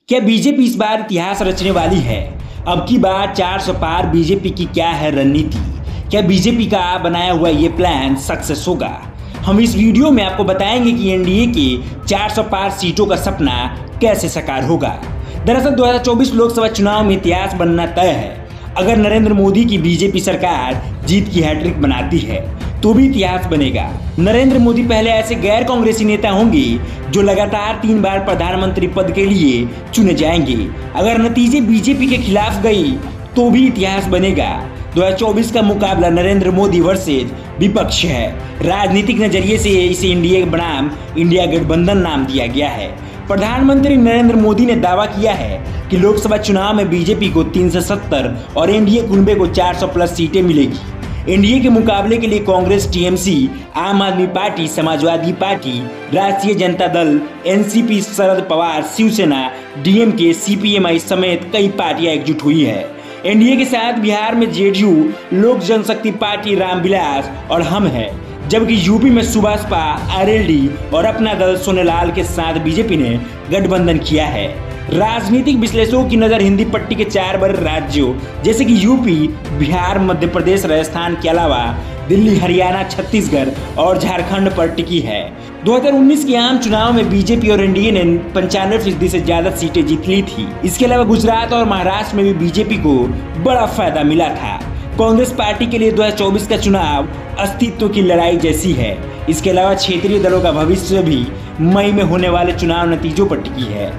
क्या बीजेपी इस बार इतिहास रचने वाली है? अब की बार 400 पार बीजेपी की क्या है रणनीति? क्या बीजेपी का बनाया हुआ ये प्लान सक्सेस होगा? हम इस वीडियो में आपको बताएंगे कि एनडीए के 400 पार सीटों का सपना कैसे साकार होगा। दरअसल 2024 लोकसभा चुनाव में इतिहास बनना तय है। अगर नरेंद्र मोदी की बीजेपी सरकार जीत की हैट्रिक बनाती है तो भी इतिहास बनेगा। नरेंद्र मोदी पहले ऐसे गैर कांग्रेसी नेता होंगे जो लगातार 3 बार प्रधानमंत्री पद के लिए चुने जाएंगे। अगर नतीजे बीजेपी के खिलाफ गई तो भी इतिहास बनेगा। 2024 का मुकाबला नरेंद्र मोदी वर्सेज विपक्ष है। राजनीतिक नजरिए से इसे इंडिया बनाम इंडिया गठबंधन नाम दिया गया है। प्रधानमंत्री नरेंद्र मोदी ने दावा किया है कि लोकसभा चुनाव में बीजेपी को 370 और एनडीए कुनबे को 400 प्लस सीटें मिलेगी। एनडीए के मुकाबले के लिए कांग्रेस, टीएमसी, आम आदमी पार्टी, समाजवादी पार्टी, राष्ट्रीय जनता दल, एनसीपी, शरद पवार, शिवसेना, डीएमके, सीपीएमआई समेत कई पार्टियां एकजुट हुई है। एनडीए के साथ बिहार में जेडीयू, लोक जनशक्ति पार्टी, रामविलास और हम है, जबकि यूपी में सुभाषपा, आरएलडी और अपना दल सोनेलाल के साथ बीजेपी ने गठबंधन किया है। राजनीतिक विश्लेषकों की नजर हिंदी पट्टी के 4 बड़े राज्यों जैसे कि यूपी, बिहार, मध्य प्रदेश, राजस्थान के अलावा दिल्ली, हरियाणा, छत्तीसगढ़ और झारखंड पर टिकी है। 2019 के आम चुनाव में बीजेपी और एनडीए ने 95% से ज्यादा सीटें जीत ली थी। इसके अलावा गुजरात और महाराष्ट्र में भी बीजेपी को बड़ा फायदा मिला था। कांग्रेस पार्टी के लिए 2024 का चुनाव अस्तित्व की लड़ाई जैसी है। इसके अलावा क्षेत्रीय दलों का भविष्य भी मई में होने वाले चुनाव नतीजों पर टिकी है।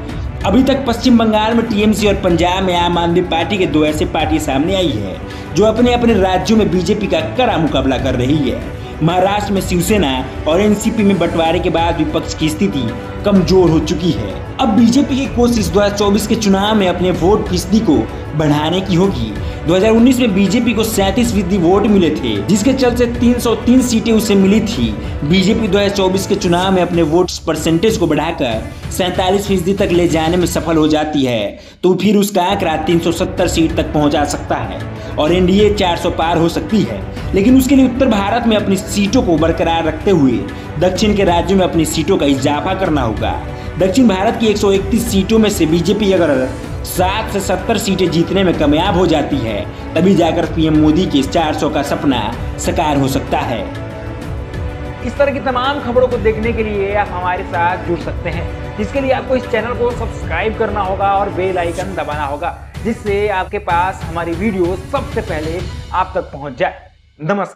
अभी तक पश्चिम बंगाल में टीएमसी और पंजाब में आम आदमी पार्टी के 2 ऐसे पार्टी सामने आई है जो अपने अपने राज्यों में बीजेपी का कड़ा मुकाबला कर रही है। महाराष्ट्र में शिवसेना और एनसीपी में बंटवारे के बाद विपक्ष की स्थिति कमजोर हो चुकी है। अब बीजेपी की कोशिश 2024 के चुनाव में अपने वोट फीसदी को बढ़ाने की होगी। 2019 में बीजेपी को 37% वोट मिले थे, जिसके चलते 303 सीटें उसे मिली थी। बीजेपी 2024 के चुनाव में अपने वोट परसेंटेज को बढ़ाकर 47% तक ले जाने में सफल हो जाती है तो फिर उसका आंकड़ा 370 सीट तक पहुंचा सकता है और एनडीए 400 पार हो सकती है। लेकिन उसके लिए उत्तर भारत में अपनी सीटों को बरकरार रखते हुए दक्षिण के राज्यों में अपनी सीटों का इजाफा करना होगा। दक्षिण भारत की 131 सीटों में से बीजेपी अगर 60 से 70 सीटें जीतने में कामयाब हो जाती है तभी जाकर पीएम मोदी के 400 का सपना साकार हो सकता है। इस तरह की तमाम खबरों को देखने के लिए आप हमारे साथ जुड़ सकते हैं, जिसके लिए आपको इस चैनल को सब्सक्राइब करना होगा और बेल आइकन दबाना होगा, जिससे आपके पास हमारी वीडियो सबसे पहले आप तक पहुंच जाए। नमस्कार।